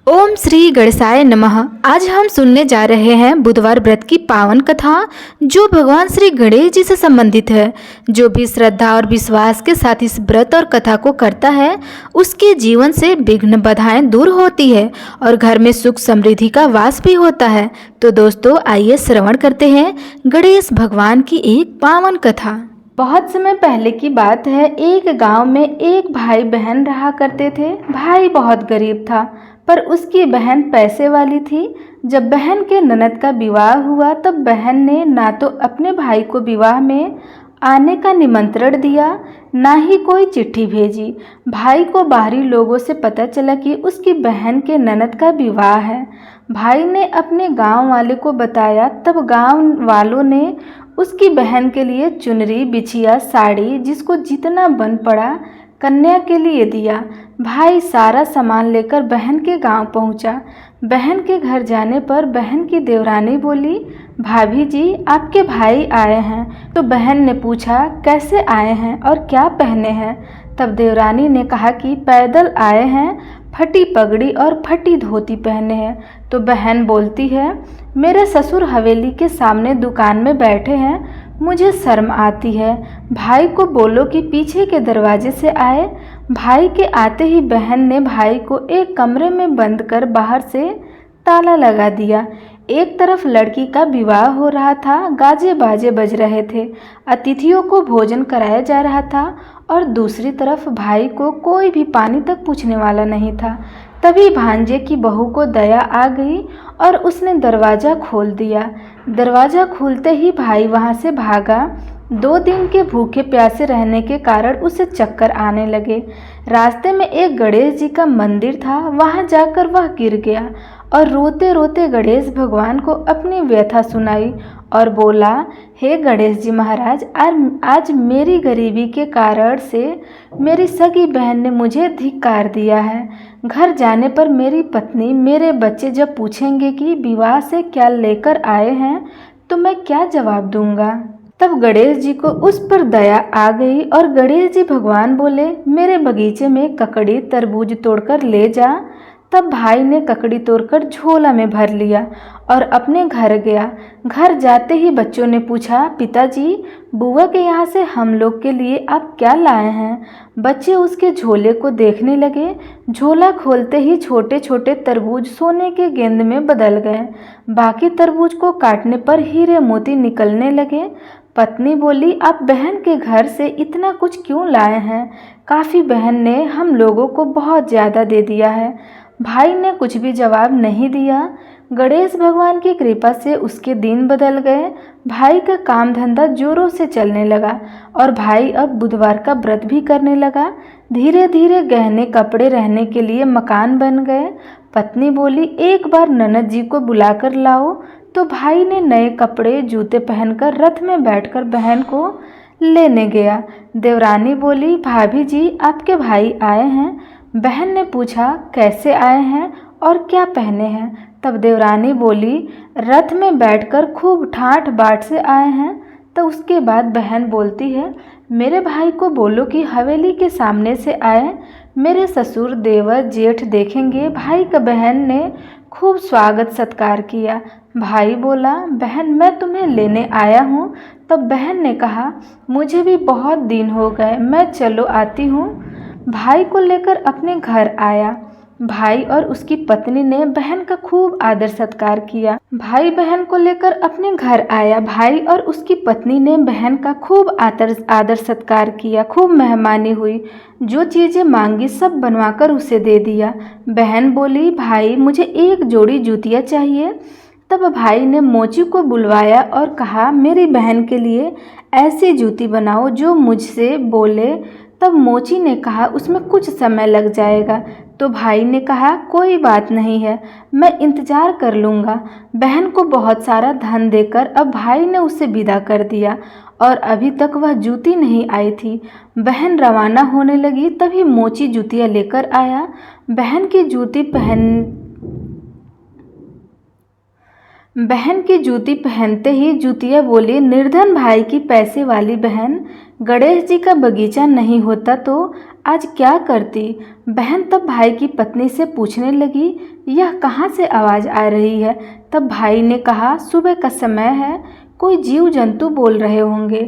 ओम श्री गणेशाय नमः। आज हम सुनने जा रहे हैं बुधवार व्रत की पावन कथा, जो भगवान श्री गणेश जी से संबंधित है। जो भी श्रद्धा और विश्वास के साथ इस व्रत और कथा को करता है, उसके जीवन से विघ्न बाधाएं दूर होती है और घर में सुख समृद्धि का वास भी होता है। तो दोस्तों, आइए श्रवण करते हैं गणेश भगवान की एक पावन कथा। बहुत समय पहले की बात है। एक गांव में एक भाई बहन रहा करते थे। भाई बहुत गरीब था, पर उसकी बहन पैसे वाली थी। जब बहन के ननद का विवाह हुआ, तब बहन ने ना तो अपने भाई को विवाह में आने का निमंत्रण दिया, ना ही कोई चिट्ठी भेजी। भाई को बाहरी लोगों से पता चला कि उसकी बहन के ननद का विवाह है। भाई ने अपने गांव वाले को बताया। तब गांव वालों ने उसकी बहन के लिए चुनरी, बिछिया, साड़ी, जिसको जितना बन पड़ा, कन्या के लिए दिया। भाई सारा सामान लेकर बहन के गांव पहुंचा। बहन के घर जाने पर बहन की देवरानी बोली, भाभी जी, आपके भाई आए हैं। तो बहन ने पूछा, कैसे आए हैं और क्या पहने हैं? तब देवरानी ने कहा कि पैदल आए हैं, फटी पगड़ी और फटी धोती पहने हैं। तो बहन बोलती है, मेरे ससुर हवेली के सामने दुकान में बैठे हैं, मुझे शर्म आती है। भाई को बोलो कि पीछे के दरवाजे से आए। भाई के आते ही बहन ने भाई को एक कमरे में बंद कर बाहर से ताला लगा दिया। एक तरफ लड़की का विवाह हो रहा था, गाजे बाजे बज रहे थे, अतिथियों को भोजन कराया जा रहा था, और दूसरी तरफ भाई को कोई भी पानी तक पूछने वाला नहीं था। तभी भांजे की बहू को दया आ गई और उसने दरवाज़ा खोल दिया। दरवाज़ा खुलते ही भाई वहाँ से भागा। 2 दिन के भूखे प्यासे रहने के कारण उसे चक्कर आने लगे। रास्ते में एक गणेश जी का मंदिर था, वहाँ जाकर वह गिर गया और रोते रोते गणेश भगवान को अपनी व्यथा सुनाई और बोला, हे गणेश जी महाराज, आज मेरी गरीबी के कारण से मेरी सगी बहन ने मुझे धिक्कार दिया है। घर जाने पर मेरी पत्नी, मेरे बच्चे जब पूछेंगे कि विवाह से क्या लेकर आए हैं, तो मैं क्या जवाब दूंगा? तब गणेश जी को उस पर दया आ गई और गणेश जी भगवान बोले, मेरे बगीचे में ककड़ी, तरबूज तोड़कर ले जा। तब भाई ने ककड़ी तोड़कर झोला में भर लिया और अपने घर गया। घर जाते ही बच्चों ने पूछा, पिताजी, बुआ के यहाँ से हम लोग के लिए आप क्या लाए हैं? बच्चे उसके झोले को देखने लगे। झोला खोलते ही छोटे छोटे तरबूज सोने के गेंद में बदल गए। बाकी तरबूज को काटने पर हीरे मोती निकलने लगे। पत्नी बोली, आप बहन के घर से इतना कुछ क्यों लाए हैं? काफ़ी, बहन ने हम लोगों को बहुत ज़्यादा दे दिया है। भाई ने कुछ भी जवाब नहीं दिया। गणेश भगवान की कृपा से उसके दिन बदल गए। भाई का काम धंधा जोरों से चलने लगा और भाई अब बुधवार का व्रत भी करने लगा। धीरे धीरे गहने, कपड़े, रहने के लिए मकान बन गए। पत्नी बोली, एक बार ननद जी को बुलाकर लाओ। तो भाई ने नए कपड़े, जूते पहनकर रथ में बैठकर बहन को लेने गया। देवरानी बोली, भाभी जी, आपके भाई आए हैं। बहन ने पूछा, कैसे आए हैं और क्या पहने हैं? तब देवरानी बोली, रथ में बैठकर खूब ठाठ बाट से आए हैं। तो उसके बाद बहन बोलती है, मेरे भाई को बोलो कि हवेली के सामने से आए, मेरे ससुर, देवर, जेठ देखेंगे। भाई का बहन ने खूब स्वागत सत्कार किया। भाई बोला, बहन, मैं तुम्हें लेने आया हूँ। तब बहन ने कहा, मुझे भी बहुत दिन हो गए, मैं चलो आती हूँ। भाई को लेकर अपने घर आया। भाई और उसकी पत्नी ने बहन का खूब आदर सत्कार किया। भाई बहन को लेकर अपने घर आया। भाई और उसकी पत्नी ने बहन का खूब आदर सत्कार किया। खूब मेहमानी हुई। जो चीज़ें मांगी सब बनवाकर उसे दे दिया। बहन बोली, भाई, मुझे एक जोड़ी जूतियाँ चाहिए। तब भाई ने मोची को बुलवाया और कहा, मेरी बहन के लिए ऐसी जूती बनाओ जो मुझसे बोले। तब मोची ने कहा, उसमें कुछ समय लग जाएगा। तो भाई ने कहा, कोई बात नहीं है, मैं इंतज़ार कर लूँगा। बहन को बहुत सारा धन देकर अब भाई ने उसे विदा कर दिया और अभी तक वह जूती नहीं आई थी। बहन रवाना होने लगी, तभी मोची जूतियाँ लेकर आया। बहन की जूती बहन की जूती पहनते ही जूतिया बोली, निर्धन भाई की पैसे वाली बहन, गणेश जी का बगीचा नहीं होता तो आज क्या करती। बहन तब भाई की पत्नी से पूछने लगी, यह कहाँ से आवाज़ आ रही है। तब भाई ने कहा, सुबह का समय है, कोई जीव जंतु बोल रहे होंगे।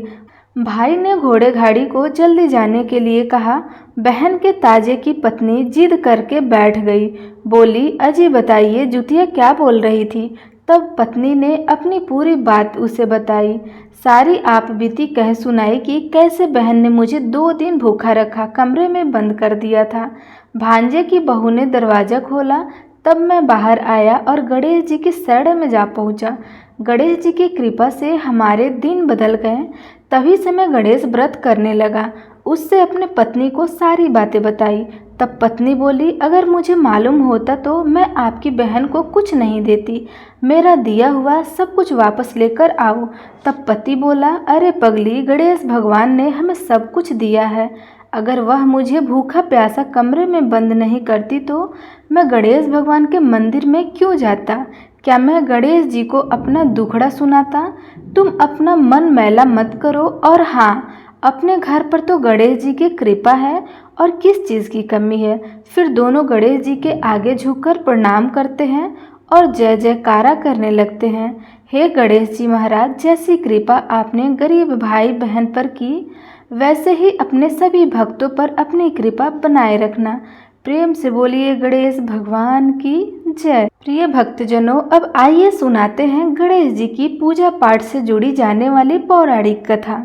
भाई ने घोड़े गाड़ी को जल्दी जाने के लिए कहा। बहन के ताजे की पत्नी जिद करके बैठ गई, बोली, अजी बताइए जुतिया क्या बोल रही थी। तब पत्नी ने अपनी पूरी बात उसे बताई, सारी आप बीती कह सुनाई कि कैसे बहन ने मुझे 2 दिन भूखा रखा, कमरे में बंद कर दिया था। भांजे की बहू ने दरवाज़ा खोला, तब मैं बाहर आया और गणेश जी की शरण में जा पहुंचा। गणेश जी की कृपा से हमारे दिन बदल गए। तभी से मैं गणेश व्रत करने लगा। उससे अपने पत्नी को सारी बातें बताई। तब पत्नी बोली, अगर मुझे मालूम होता तो मैं आपकी बहन को कुछ नहीं देती, मेरा दिया हुआ सब कुछ वापस लेकर आओ। तब पति बोला, अरे पगली, गणेश भगवान ने हमें सब कुछ दिया है, अगर वह मुझे भूखा प्यासा कमरे में बंद नहीं करती तो मैं गणेश भगवान के मंदिर में क्यों जाता। क्या मैं गणेश जी को अपना दुखड़ा सुनाता। तुम अपना मन मैला मत करो, और हाँ, अपने घर पर तो गणेश जी की कृपा है और किस चीज़ की कमी है। फिर दोनों गणेश जी के आगे झुककर प्रणाम करते हैं और जय जयकारा करने लगते हैं। हे गणेश जी महाराज, जैसी कृपा आपने गरीब भाई बहन पर की, वैसे ही अपने सभी भक्तों पर अपनी कृपा बनाए रखना। प्रेम से बोलिए गणेश भगवान की जय। प्रिय भक्तजनों, अब आइए सुनाते हैं गणेश जी की पूजा पाठ से जुड़ी जाने वाली पौराणिक कथा।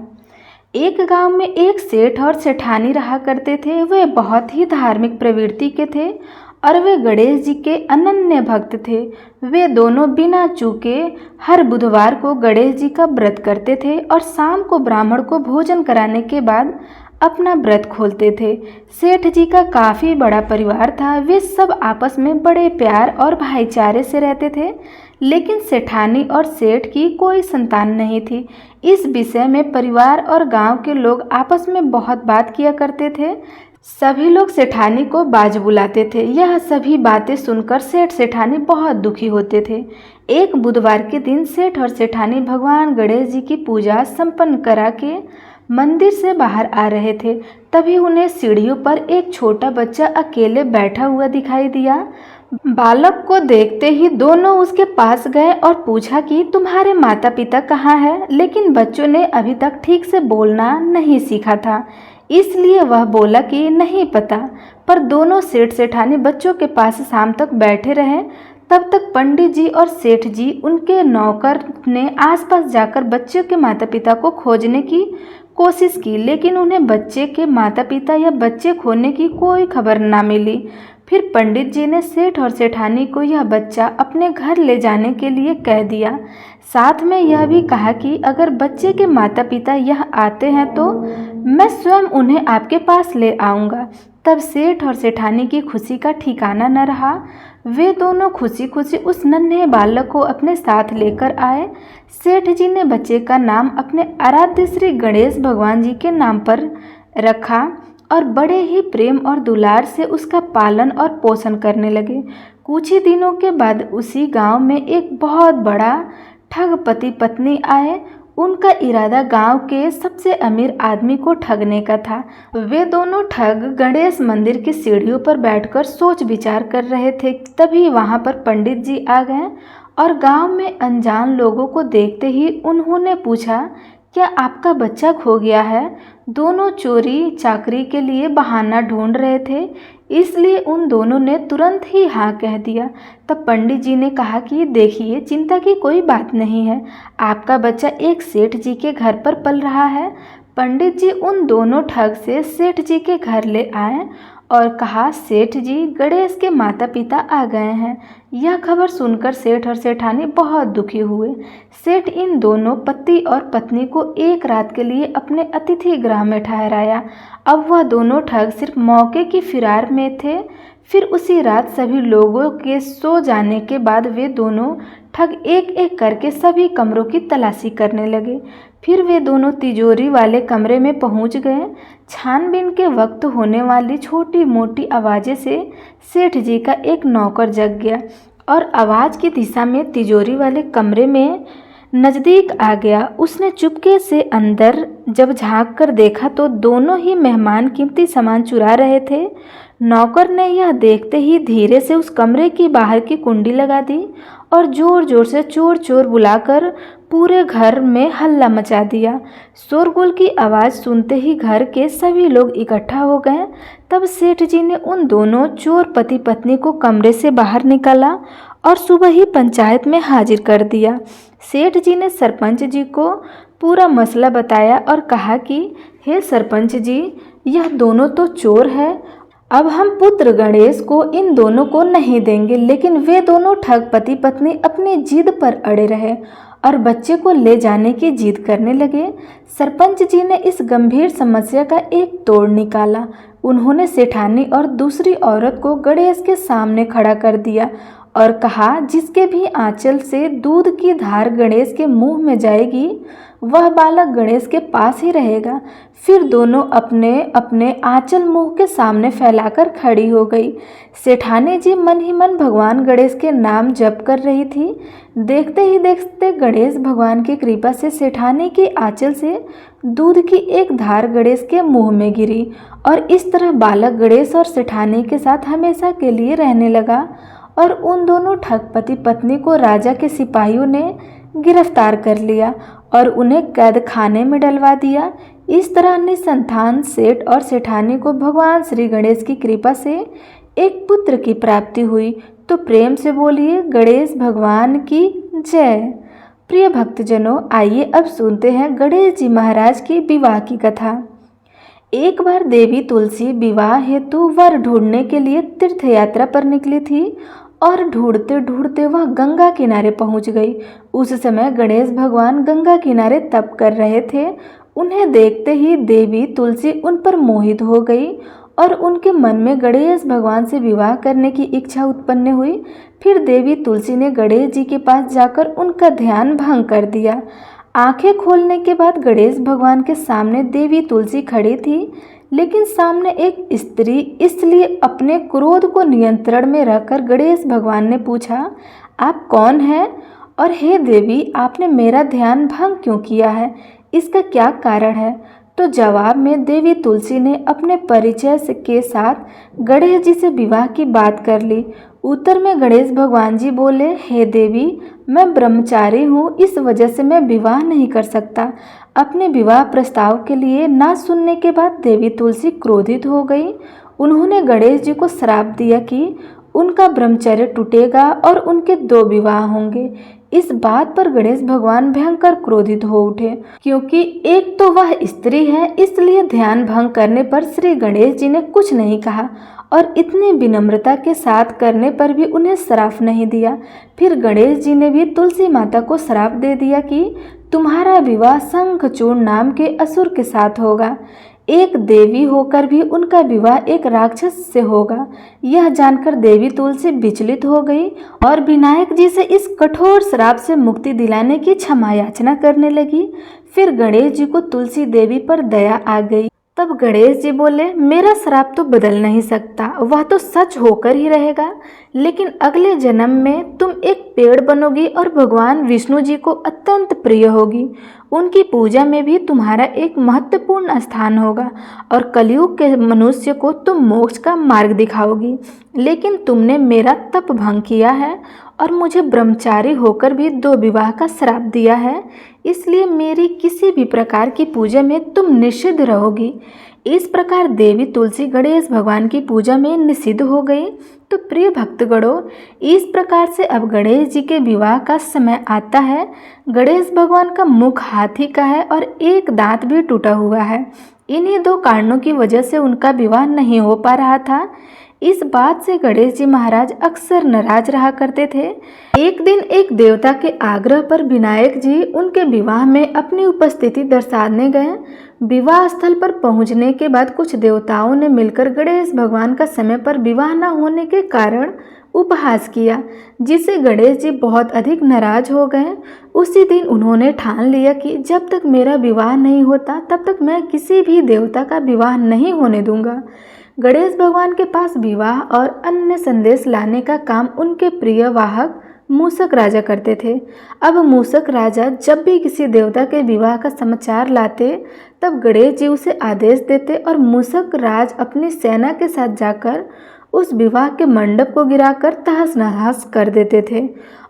एक गांव में एक सेठ और सेठानी रहा करते थे। वे बहुत ही धार्मिक प्रवृत्ति के थे और वे गणेश जी के अनन्य भक्त थे। वे दोनों बिना चूके हर बुधवार को गणेश जी का व्रत करते थे और शाम को ब्राह्मण को भोजन कराने के बाद अपना व्रत खोलते थे। सेठ जी का काफ़ी बड़ा परिवार था। वे सब आपस में बड़े प्यार और भाईचारे से रहते थे, लेकिन सेठानी और सेठ की कोई संतान नहीं थी। इस विषय में परिवार और गांव के लोग आपस में बहुत बात किया करते थे। सभी लोग सेठानी को बाज बुलाते थे। यह सभी बातें सुनकर सेठ सेठानी बहुत दुखी होते थे। एक बुधवार के दिन सेठ और सेठानी भगवान गणेश जी की पूजा संपन्न करा के मंदिर से बाहर आ रहे थे। तभी उन्हें सीढ़ियों पर एक छोटा बच्चा अकेले बैठा हुआ दिखाई दिया। बालक को देखते ही दोनों उसके पास गए और पूछा कि तुम्हारे माता पिता कहाँ हैं। लेकिन बच्चों ने अभी तक ठीक से बोलना नहीं सीखा था, इसलिए वह बोला कि नहीं पता। पर दोनों सेठ सेठानी बच्चों के पास शाम तक बैठे रहे। तब तक पंडित जी और सेठ जी उनके नौकर ने आसपास जाकर बच्चों के माता पिता को खोजने की कोशिश की, लेकिन उन्हें बच्चे के माता पिता या बच्चे खोने की कोई खबर ना मिली। फिर पंडित जी ने सेठ और सेठानी को यह बच्चा अपने घर ले जाने के लिए कह दिया। साथ में यह भी कहा कि अगर बच्चे के माता पिता यह आते हैं तो मैं स्वयं उन्हें आपके पास ले आऊँगा। तब सेठ और सेठानी की खुशी का ठिकाना न रहा। वे दोनों खुशी खुशी उस नन्हे बालक को अपने साथ लेकर आए। सेठ जी ने बच्चे का नाम अपने आराध्य श्री गणेश भगवान जी के नाम पर रखा और बड़े ही प्रेम और दुलार से उसका पालन और पोषण करने लगे। कुछ ही दिनों के बाद उसी गांव में एक बहुत बड़ा ठग पति पत्नी आए। उनका इरादा गांव के सबसे अमीर आदमी को ठगने का था। वे दोनों ठग गणेश मंदिर की सीढ़ियों पर बैठकर सोच विचार कर रहे थे। तभी वहां पर पंडित जी आ गए और गांव में अनजान लोगों को देखते ही उन्होंने पूछा, क्या आपका बच्चा खो गया है। दोनों चोरी चाकरी के लिए बहाना ढूंढ रहे थे, इसलिए उन दोनों ने तुरंत ही हाँ कह दिया। तब पंडित जी ने कहा कि देखिए, चिंता की कोई बात नहीं है, आपका बच्चा एक सेठ जी के घर पर पल रहा है। पंडित जी उन दोनों ठग से सेठ जी के घर ले आए और कहा, सेठ जी, गणेश के माता पिता आ गए हैं। यह खबर सुनकर सेठ और सेठानी बहुत दुखी हुए। सेठ इन दोनों पति और पत्नी को एक रात के लिए अपने अतिथि गृह में ठहराया। अब वह दोनों ठग सिर्फ मौके की फिरार में थे। फिर उसी रात सभी लोगों के सो जाने के बाद वे दोनों ठग एक एक करके सभी कमरों की तलाशी करने लगे। फिर वे दोनों तिजोरी वाले कमरे में पहुंच गए। छानबीन के वक्त होने वाली छोटी मोटी आवाज़ें से सेठ जी का एक नौकर जग गया। और आवाज़ की दिशा में तिजोरी वाले कमरे में नज़दीक आ गया। उसने चुपके से अंदर जब झांक कर देखा तो दोनों ही मेहमान कीमती सामान चुरा रहे थे। नौकर ने यह देखते ही धीरे से उस कमरे की बाहर की कुंडी लगा दी और ज़ोर ज़ोर से चोर चोर बुलाकर पूरे घर में हल्ला मचा दिया। शोरगुल की आवाज़ सुनते ही घर के सभी लोग इकट्ठा हो गए। तब सेठ जी ने उन दोनों चोर पति पत्नी को कमरे से बाहर निकाला और सुबह ही पंचायत में हाजिर कर दिया। सेठ जी ने सरपंच जी को पूरा मसला बताया और कहा कि हे सरपंच जी, यह दोनों तो चोर है। अब हम पुत्र गणेश को इन दोनों को नहीं देंगे, लेकिन वे दोनों ठग पति पत्नी अपनी जिद पर अड़े रहे और बच्चे को ले जाने की जिद करने लगे। सरपंच जी ने इस गंभीर समस्या का एक तोड़ निकाला। उन्होंने सेठानी और दूसरी औरत को गणेश के सामने खड़ा कर दिया और कहा, जिसके भी आंचल से दूध की धार गणेश के मुंह में जाएगी वह बालक गणेश के पास ही रहेगा। फिर दोनों अपने अपने आंचल मुंह के सामने फैलाकर खड़ी हो गई। सेठानी जी मन ही मन भगवान गणेश के नाम जप कर रही थी। देखते ही देखते गणेश भगवान की कृपा से सेठानी की आंचल से दूध की एक धार गणेश के मुंह में गिरी और इस तरह बालक गणेश और सेठानी के साथ हमेशा के लिए रहने लगा। और उन दोनों ठग पति पत्नी को राजा के सिपाहियों ने गिरफ्तार कर लिया और उन्हें कैद खाने में डलवा दिया। इस तरह निसंतान सेठ और सेठानी को भगवान श्री गणेश की कृपा से एक पुत्र की प्राप्ति हुई। तो प्रेम से बोलिए गणेश भगवान की जय। प्रिय भक्तजनों, आइए अब सुनते हैं गणेश जी महाराज की विवाह की कथा। एक बार देवी तुलसी विवाह हेतु वर ढूंढने के लिए तीर्थ यात्रा पर निकली थी और ढूंढते ढूंढते वह गंगा किनारे पहुंच गई। उस समय गणेश भगवान गंगा किनारे तप कर रहे थे। उन्हें देखते ही देवी तुलसी उन पर मोहित हो गई और उनके मन में गणेश भगवान से विवाह करने की इच्छा उत्पन्न हुई। फिर देवी तुलसी ने गणेश जी के पास जाकर उनका ध्यान भंग कर दिया। आंखें खोलने के बाद गणेश भगवान के सामने देवी तुलसी खड़ी थी, लेकिन सामने एक स्त्री। इसलिए अपने क्रोध को नियंत्रण में रखकर गणेश भगवान ने पूछा, आप कौन हैं और हे देवी, आपने मेरा ध्यान भंग क्यों किया है? इसका क्या कारण है? तो जवाब में देवी तुलसी ने अपने परिचय के साथ गणेश जी से विवाह की बात कर ली। उत्तर में गणेश भगवान जी बोले, हे देवी, मैं ब्रह्मचारी हूँ, इस वजह से मैं विवाह नहीं कर सकता। अपने विवाह प्रस्ताव के लिए ना सुनने के बाद देवी तुलसी क्रोधित हो गई। उन्होंने गणेश जी को श्राप दिया कि उनका ब्रह्मचर्य टूटेगा और उनके 2 विवाह होंगे। इस बात पर गणेश भगवान भयंकर क्रोधित हो उठे, क्योंकि एक तो वह स्त्री है, इसलिए ध्यान भंग करने पर श्री गणेश जी ने कुछ नहीं कहा और इतनी विनम्रता के साथ करने पर भी उन्हें श्राप नहीं दिया। फिर गणेश जी ने भी तुलसी माता को श्राप दे दिया कि तुम्हारा विवाह शंखचूर्ण नाम के असुर के साथ होगा। एक देवी होकर भी उनका विवाह एक राक्षस से होगा। यह जानकर देवी तुलसी विचलित हो गई और विनायक जी से इस कठोर श्राप से मुक्ति दिलाने की क्षमा याचना करने लगी। फिर गणेश जी को तुलसी देवी पर दया आ गई। तब गणेश जी बोले, मेरा श्राप तो बदल नहीं सकता, वह तो सच होकर ही रहेगा, लेकिन अगले जन्म में तुम एक पेड़ बनोगी और भगवान विष्णु जी को अत्यंत प्रिय होगी। उनकी पूजा में भी तुम्हारा एक महत्वपूर्ण स्थान होगा और कलयुग के मनुष्य को तुम मोक्ष का मार्ग दिखाओगी। लेकिन तुमने मेरा तप भंग किया है और मुझे ब्रह्मचारी होकर भी 2 विवाह का श्राप दिया है, इसलिए मेरी किसी भी प्रकार की पूजा में तुम निषिद्ध रहोगी। इस प्रकार देवी तुलसी गणेश भगवान की पूजा में निषिद्ध हो गई। तो प्रिय भक्तगणों, इस प्रकार से अब गणेश जी के विवाह का समय आता है। गणेश भगवान का मुख हाथी का है और एक दांत भी टूटा हुआ है। इन्हीं 2 कारणों की वजह से उनका विवाह नहीं हो पा रहा था। इस बात से गणेश जी महाराज अक्सर नाराज रहा करते थे। एक दिन एक देवता के आग्रह पर विनायक जी उनके विवाह में अपनी उपस्थिति दर्शाने गए। विवाह स्थल पर पहुंचने के बाद कुछ देवताओं ने मिलकर गणेश भगवान का समय पर विवाह न होने के कारण उपहास किया, जिससे गणेश जी बहुत अधिक नाराज हो गए। उसी दिन उन्होंने ठान लिया कि जब तक मेरा विवाह नहीं होता तब तक मैं किसी भी देवता का विवाह नहीं होने दूंगा। गणेश भगवान के पास विवाह और अन्य संदेश लाने का काम उनके प्रिय वाहक मूषक राजा करते थे। अब मूषक राजा जब भी किसी देवता के विवाह का समाचार लाते तब गणेश जी उसे आदेश देते और मूषक राज अपनी सेना के साथ जाकर उस विवाह के मंडप को गिराकर तहस नहस कर देते थे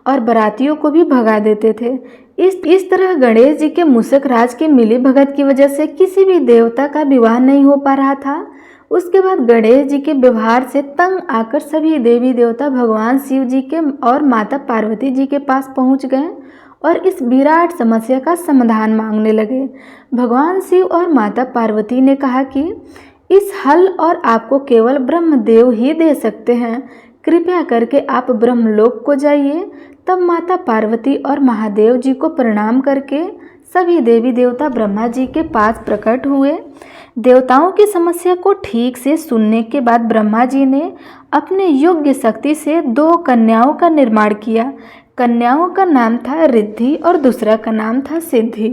और बारातियों को भी भगा देते थे। इस तरह गणेश जी के मूषक राज की मिली भगत की वजह से किसी भी देवता का विवाह नहीं हो पा रहा था। उसके बाद गणेश जी के व्यवहार से तंग आकर सभी देवी देवता भगवान शिव जी के और माता पार्वती जी के पास पहुंच गए और इस विराट समस्या का समाधान मांगने लगे। भगवान शिव और माता पार्वती ने कहा कि इस हल और आपको केवल ब्रह्मदेव ही दे सकते हैं, कृपया करके आप ब्रह्मलोक को जाइए। तब माता पार्वती और महादेव जी को प्रणाम करके सभी देवी देवता ब्रह्मा जी के पास प्रकट हुए। देवताओं की समस्या को ठीक से सुनने के बाद ब्रह्मा जी ने अपने योग्य शक्ति से 2 कन्याओं का निर्माण किया। कन्याओं का नाम था रिद्धि और दूसरा का नाम था सिद्धि।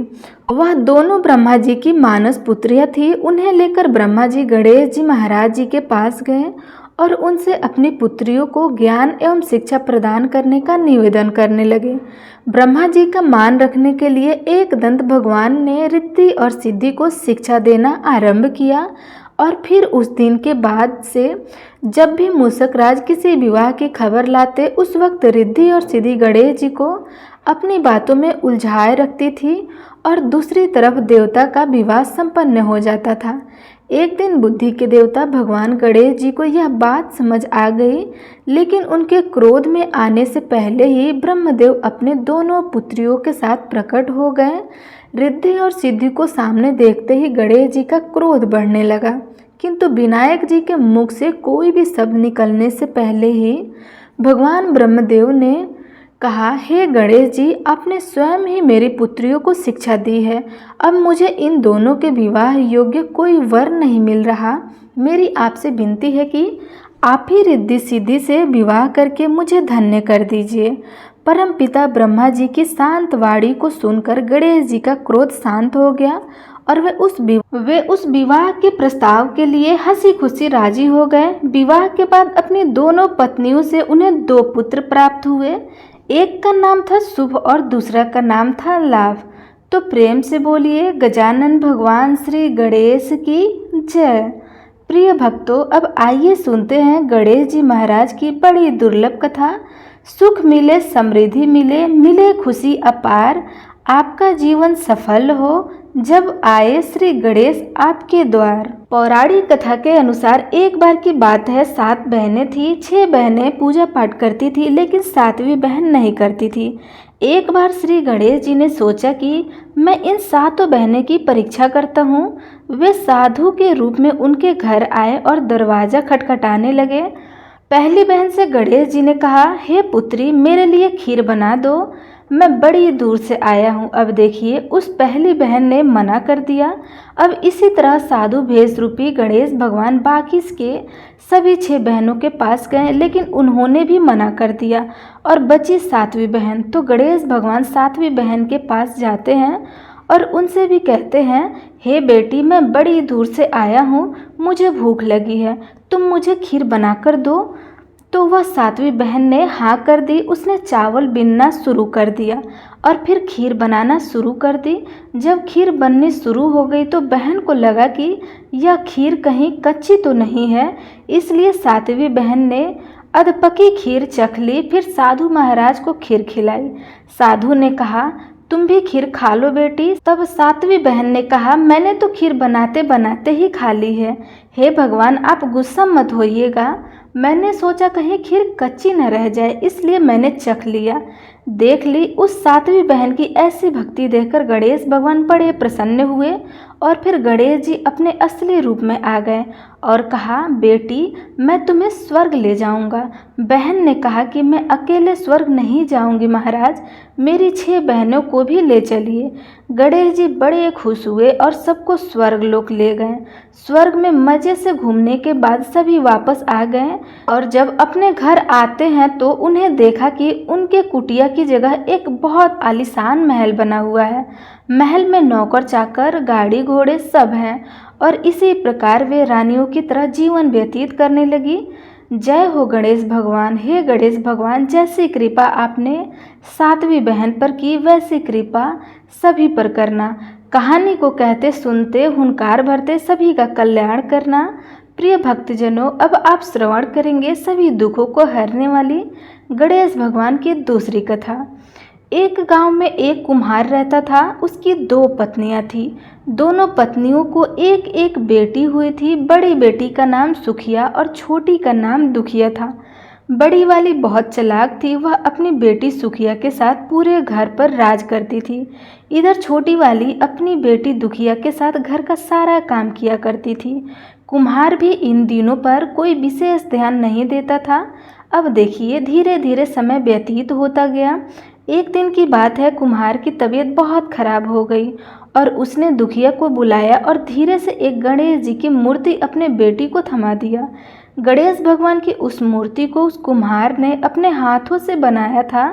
वह दोनों ब्रह्मा जी की मानस पुत्रियां थी। उन्हें लेकर ब्रह्मा जी गणेश जी महाराज जी के पास गए और उनसे अपनी पुत्रियों को ज्ञान एवं शिक्षा प्रदान करने का निवेदन करने लगे। ब्रह्मा जी का मान रखने के लिए एकदंत भगवान ने रिद्धि और सिद्धि को शिक्षा देना आरंभ किया और फिर उस दिन के बाद से जब भी मूषक राज किसी विवाह की खबर लाते उस वक्त रिद्धि और सिद्धि गणेश जी को अपनी बातों में उलझाए रखती थी और दूसरी तरफ देवता का विवाह संपन्न हो जाता था। एक दिन बुद्धि के देवता भगवान गणेश जी को यह बात समझ आ गई, लेकिन उनके क्रोध में आने से पहले ही ब्रह्मदेव अपने दोनों पुत्रियों के साथ प्रकट हो गए। रिद्धि और सिद्धि को सामने देखते ही गणेश जी का क्रोध बढ़ने लगा, किंतु विनायक जी के मुख से कोई भी शब्द निकलने से पहले ही भगवान ब्रह्मदेव ने कहा, हे गणेश जी, आपने स्वयं ही मेरी पुत्रियों को शिक्षा दी है। अब मुझे इन दोनों के विवाह योग्य कोई वर नहीं मिल रहा। मेरी आपसे विनती है कि आप ही रिद्धि सिद्धि से विवाह करके मुझे धन्य कर दीजिए। परम पिता ब्रह्मा जी की शांत वाणी को सुनकर गणेश जी का क्रोध शांत हो गया और वे उस विवाह के प्रस्ताव के लिए हंसी खुशी राजी हो गए। विवाह के बाद अपनी दोनों पत्नियों से उन्हें 2 पुत्र प्राप्त हुए। एक का नाम था शुभ और दूसरा का नाम था लाभ। तो प्रेम से बोलिए गजानन भगवान श्री गणेश की जय। प्रिय भक्तों, अब आइए सुनते हैं गणेश जी महाराज की बड़ी दुर्लभ कथा। सुख मिले, समृद्धि मिले, मिले खुशी अपार, आपका जीवन सफल हो जब आए श्री गणेश आपके द्वार। पौराणिक कथा के अनुसार एक बार की बात है, 7 बहनें थी। 6 बहनें पूजा पाठ करती थी, लेकिन 7वीं बहन नहीं करती थी। एक बार श्री गणेश जी ने सोचा कि मैं इन 7 बहनें की परीक्षा करता हूँ। वे साधु के रूप में उनके घर आए और दरवाजा खटखटाने लगे। पहली बहन से गणेश जी ने कहा, हे पुत्री, मेरे लिए खीर बना दो, मैं बड़ी दूर से आया हूँ। अब देखिए, उस पहली बहन ने मना कर दिया। अब इसी तरह साधु भेष रूपी गणेश भगवान बाकी के सभी 6 बहनों के पास गए, लेकिन उन्होंने भी मना कर दिया और बची 7वीं बहन। तो गणेश भगवान 7वीं बहन के पास जाते हैं और उनसे भी कहते हैं, हे बेटी, मैं बड़ी दूर से आया हूँ, मुझे भूख लगी है, तुम मुझे खीर बना कर दो। तो वह 7वीं बहन ने हाँ कर दी। उसने चावल बीनना शुरू कर दिया और फिर खीर बनाना शुरू कर दी। जब खीर बननी शुरू हो गई तो बहन को लगा कि यह खीर कहीं कच्ची तो नहीं है, इसलिए 7वीं बहन ने अधपकी खीर चख ली। फिर साधु महाराज को खीर खिलाई। साधु ने कहा, तुम भी खीर खा लो बेटी। तब 7वीं बहन ने कहा, मैंने तो खीर बनाते बनाते ही खा ली है। हे भगवान, आप गुस्सा मत होइएगा, मैंने सोचा कहीं खीर कच्ची न रह जाए, इसलिए मैंने चख लिया। देख ली। उस 7वीं बहन की ऐसी भक्ति देखकर गणेश भगवान बड़े प्रसन्न हुए और फिर गणेश जी अपने असली रूप में आ गए और कहा, बेटी, मैं तुम्हें स्वर्ग ले जाऊंगा। बहन ने कहा कि मैं अकेले स्वर्ग नहीं जाऊंगी महाराज, मेरी 6 बहनों को भी ले चलिए। गणेश जी बड़े खुश हुए और सबको स्वर्ग लोक ले गए। स्वर्ग में मजे से घूमने के बाद सभी वापस आ गए और जब अपने घर आते हैं तो उन्हें देखा कि उनके कुटिया की जगह एक बहुत आलीशान महल बना हुआ है। महल में नौकर चाकर, गाड़ी घोड़े सब हैं और इसी प्रकार वे रानियों की तरह जीवन व्यतीत करने लगी। जय हो गणेश भगवान। हे गणेश भगवान, जैसी कृपा आपने सातवीं बहन पर की वैसी कृपा सभी पर करना। कहानी को कहते सुनते हुंकार भरते सभी का कल्याण करना। प्रिय भक्तजनों, अब आप श्रवण करेंगे सभी दुखों को हरने वाली गणेश भगवान की दूसरी कथा। एक गांव में एक कुम्हार रहता था। उसकी 2 पत्नियां थीं। दोनों पत्नियों को एक एक बेटी हुई थी। बड़ी बेटी का नाम सुखिया और छोटी का नाम दुखिया था। बड़ी वाली बहुत चालाक थी। वह अपनी बेटी सुखिया के साथ पूरे घर पर राज करती थी। इधर छोटी वाली अपनी बेटी दुखिया के साथ घर का सारा काम किया करती थी। कुम्हार भी इन दिनों पर कोई विशेष ध्यान नहीं देता था। अब देखिए, धीरे धीरे समय व्यतीत होता गया। एक दिन की बात है, कुम्हार की तबीयत बहुत खराब हो गई और उसने दुखिया को बुलाया और धीरे से एक गणेश जी की मूर्ति अपने बेटी को थमा दिया। गणेश भगवान की उस मूर्ति को उस कुम्हार ने अपने हाथों से बनाया था।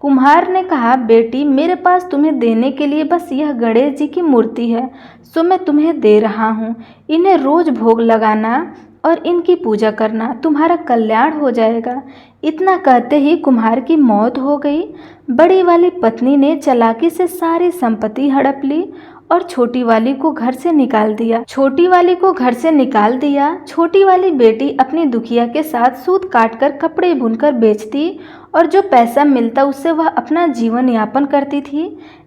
कुम्हार ने कहा, बेटी, मेरे पास तुम्हें देने के लिए बस यह गणेश जी की मूर्ति है, सो मैं तुम्हें दे रहा हूँ। इन्हें रोज भोग लगाना और इनकी पूजा करना, तुम्हारा कल्याण हो जाएगा। इतना कहते ही कुम्हार की मौत हो गई। बड़ी वाली पत्नी ने चालाकी से सारी संपत्ति हड़प ली और छोटी वाली को घर से निकाल दिया। छोटी वाली बेटी अपनी दुखिया के साथ सूत काटकर कपड़े बुनकर बेचती और जो पैसा मिलता उससे वह अपना जीवन यापन करती थी।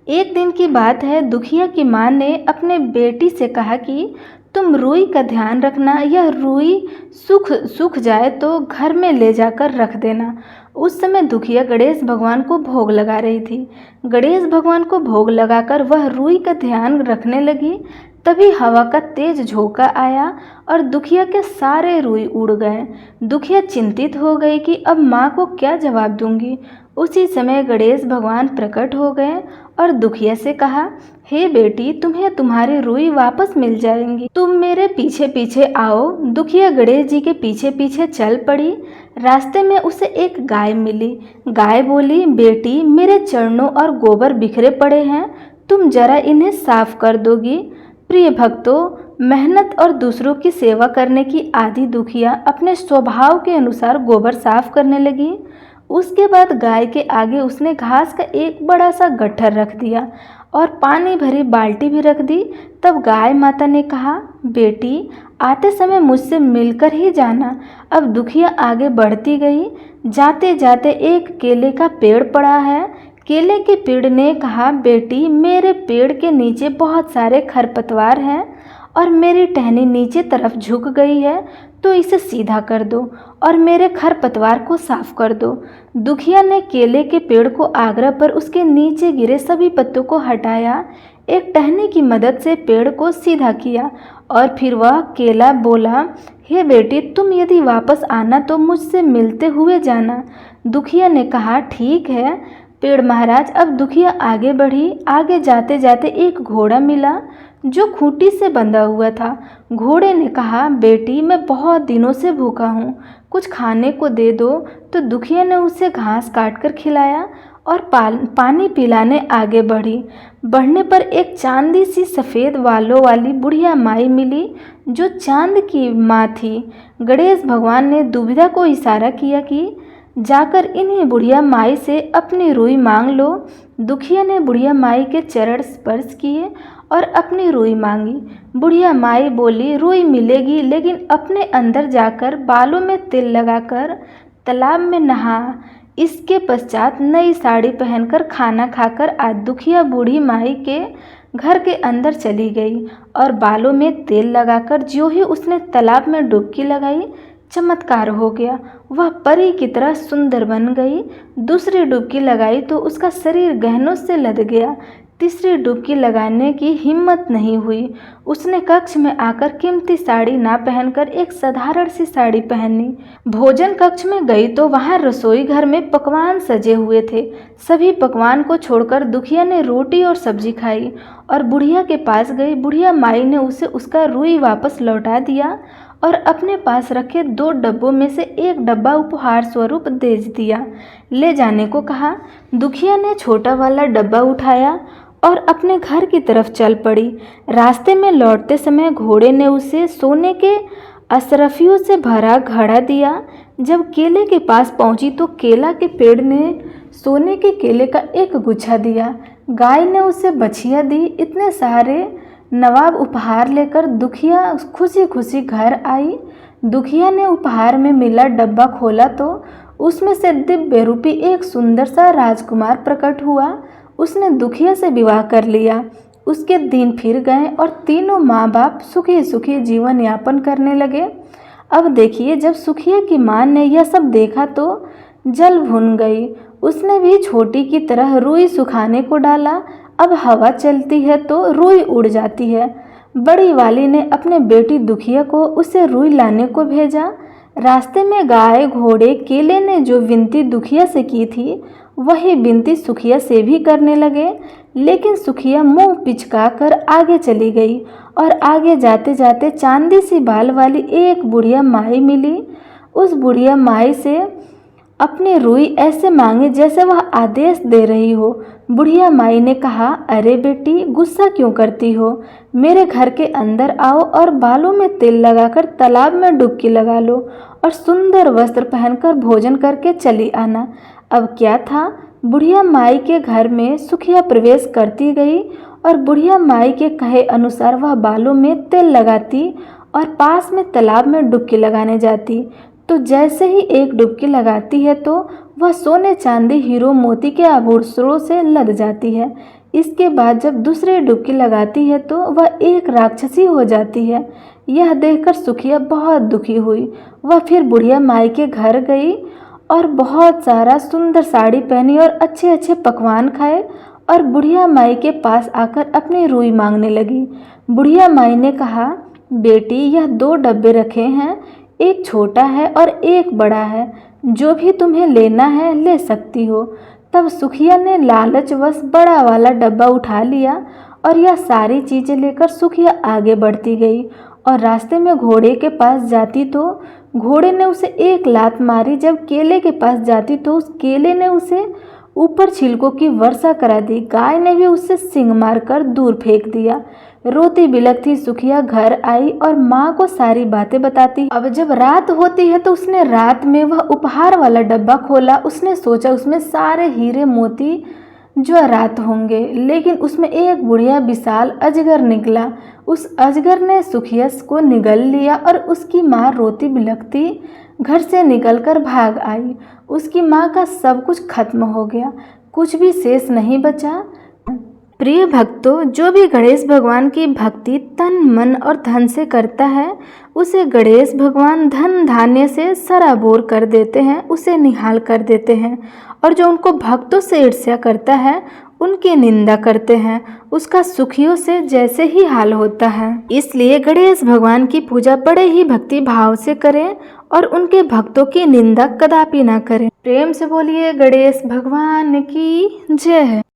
एक दिन की बात है, दुखिया की माँ ने अपने बेटी से कहा कि तुम रुई का ध्यान रखना, यह रुई सूख जाए तो घर में ले जाकर रख देना। उस समय दुखिया गणेश भगवान को भोग लगा रही थी। गणेश भगवान को भोग लगाकर वह रुई का ध्यान रखने लगी। तभी हवा का तेज झोंका आया और दुखिया के सारे रुई उड़ गए। दुखिया चिंतित हो गई कि अब माँ को क्या जवाब दूंगी। उसी समय गणेश भगवान प्रकट हो गए और दुखिया से कहा, हे बेटी, तुम्हें तुम्हारी रुई वापस मिल जाएंगी, तुम मेरे पीछे पीछे आओ। दुखिया गणेश जी के पीछे पीछे चल पड़ी। रास्ते में उसे एक गाय मिली। गाय बोली, बेटी, मेरे चरणों और गोबर बिखरे पड़े हैं, तुम जरा इन्हें साफ कर दोगी। प्रिय भक्तों, मेहनत और दूसरों की सेवा करने की आदि दुखिया अपने स्वभाव के अनुसार गोबर साफ करने लगी। उसके बाद गाय के आगे उसने घास का एक बड़ा सा गट्ठर रख दिया और पानी भरी बाल्टी भी रख दी। तब गाय माता ने कहा, बेटी, आते समय मुझसे मिलकर ही जाना। अब दुखिया आगे बढ़ती गई। जाते जाते एक केले का पेड़ पड़ा है। केले के पेड़ ने कहा, बेटी, मेरे पेड़ के नीचे बहुत सारे खरपतवार हैं और मेरी टहनी नीचे तरफ झुक गई है, तो इसे सीधा कर दो और मेरे खरपतवार को साफ कर दो। दुखिया ने केले के पेड़ को आग्रह पर उसके नीचे गिरे सभी पत्तों को हटाया, एक टहनी की मदद से पेड़ को सीधा किया और फिर वह केला बोला, हे बेटी, तुम यदि वापस आना तो मुझसे मिलते हुए जाना। दुखिया ने कहा, ठीक है पेड़ महाराज। अब दुखिया आगे बढ़ी। आगे जाते जाते एक घोड़ा मिला जो खूंटी से बंधा हुआ था। घोड़े ने कहा, बेटी, मैं बहुत दिनों से भूखा हूँ, कुछ खाने को दे दो। तो दुखिया ने उसे घास काटकर खिलाया और पानी पिलाने आगे बढ़ी। बढ़ने पर एक चांदी सी सफ़ेद बालों वाली बुढ़िया माई मिली जो चांद की माँ थी। गणेश भगवान ने दुविधा को इशारा किया कि जाकर इन्हीं बुढ़िया माई से अपनी रुई मांग लो। दुखिया ने बुढ़िया माई के चरण स्पर्श किए और अपनी रुई मांगी। बुढ़िया माई बोली, रुई मिलेगी, लेकिन अपने अंदर जाकर बालों में तेल लगाकर तालाब में नहा। इसके पश्चात नई साड़ी पहनकर खाना खाकर आज दुखिया बूढ़ी माई के घर के अंदर चली गई और बालों में तेल लगाकर जो ही उसने तालाब में डुबकी लगाई, चमत्कार हो गया। वह परी की तरह सुंदर बन गई। दूसरी डुबकी लगाई तो उसका शरीर गहनों से लद गया। तीसरी डुबकी लगाने की हिम्मत नहीं हुई। उसने कक्ष में आकर कीमती साड़ी ना पहनकर एक साधारण सी साड़ी पहनी। भोजन कक्ष में गई तो वहां रसोई घर में पकवान सजे हुए थे। सभी पकवान को छोड़कर दुखिया ने रोटी और सब्जी खाई और बुढ़िया के पास गई। बुढ़िया माई ने उसे उसका रुई वापस लौटा दिया और अपने पास रखे 2 डब्बों में से एक डब्बा उपहार स्वरूप दे दिया। ले जाने को कहा। दुखिया ने छोटा वाला डब्बा उठाया और अपने घर की तरफ चल पड़ी। रास्ते में लौटते समय घोड़े ने उसे सोने के अशरफियों से भरा घड़ा दिया। जब केले के पास पहुंची तो केला के पेड़ ने सोने के केले का एक गुच्छा दिया। गाय ने उसे बछिया दी। इतने सारे नवाब उपहार लेकर दुखिया खुशी खुशी घर आई। दुखिया ने उपहार में मिला डब्बा खोला तो उसमें से दिव्य रूपी एक सुंदर सा राजकुमार प्रकट हुआ। उसने दुखिया से विवाह कर लिया। उसके दिन फिर गए और तीनों माँ बाप सुखी सुखी जीवन यापन करने लगे। अब देखिए, जब सुखिया की माँ ने यह सब देखा तो जल भुन गई। उसने भी छोटी की तरह रुई सुखाने को डाला। अब हवा चलती है तो रुई उड़ जाती है। बड़ी वाली ने अपने बेटी दुखिया को उसे रुई लाने को भेजा। रास्ते में गाय घोड़े केले ने जो विनती दुखिया से की थी वही विनती सुखिया से भी करने लगे। लेकिन सुखिया मुंह पिचका कर आगे चली गई और आगे जाते जाते चांदी सी बाल वाली एक बुढ़िया माई मिली। उस बुढ़िया माई से अपनी रुई ऐसे मांगे जैसे वह आदेश दे रही हो। बुढ़िया माई ने कहा, अरे बेटी, गुस्सा क्यों करती हो? मेरे घर के अंदर आओ और बालों में तेल लगाकर तालाब में डुबकी लगा लो और सुंदर वस्त्र पहनकर भोजन करके चली आना। अब क्या था, बुढ़िया माई के घर में सुखिया प्रवेश करती गई और बुढ़िया माई के कहे अनुसार वह बालों में तेल लगाती और पास में तालाब में डुबकी लगाने जाती। तो जैसे ही एक डुबकी लगाती है तो वह सोने चांदी हीरो मोती के आभूषणों से लद जाती है। इसके बाद जब दूसरी डुबकी लगाती है तो वह एक राक्षसी हो जाती है। यह देखकर सुखिया बहुत दुखी हुई। वह फिर बुढ़िया माई के घर गई और बहुत सारा सुंदर साड़ी पहनी और अच्छे अच्छे पकवान खाए और बुढ़िया माई के पास आकर अपनी रुई मांगने लगी। बुढ़िया माई ने कहा, बेटी, यह 2 डब्बे रखे हैं, एक छोटा है और एक बड़ा है, जो भी तुम्हें लेना है ले सकती हो। तब सुखिया ने लालचवश बड़ा वाला डब्बा उठा लिया और यह सारी चीज़ें लेकर सुखिया आगे बढ़ती गई और रास्ते में घोड़े के पास जाती तो घोड़े ने उसे एक लात मारी। जब केले के पास जाती तो उस केले ने उसे ऊपर छिलकों की वर्षा करा दी। गाय ने भी उससे सींग मारकर दूर फेंक दिया। रोती बिलखती सुखिया घर आई और माँ को सारी बातें बताती। अब जब रात होती है तो उसने रात में वह उपहार वाला डब्बा खोला। उसने सोचा उसमें सारे हीरे मोती ज्वारात होंगे, लेकिन उसमें एक बुढ़िया विशाल अजगर निकला। उस अजगर ने सुखिया को निगल लिया और उसकी माँ रोती बिलखती घर से निकलकर भाग आई। उसकी माँ का सब कुछ खत्म हो गया, कुछ भी शेष नहीं बचा। प्रिय भक्तों, जो भी गणेश भगवान की भक्ति तन मन और धन से करता है उसे गणेश भगवान धन धान्य से सराबोर कर देते हैं, उसे निहाल कर देते हैं। और जो उनको भक्तों से ईर्ष्या करता है उनकी निंदा करते हैं, उसका सुखियों से जैसे ही हाल होता है। इसलिए गणेश भगवान की पूजा बड़े ही भक्ति भाव से करें और उनके भक्तों की निंदा कदापि ना करें। प्रेम से बोलिए गणेश भगवान की जय।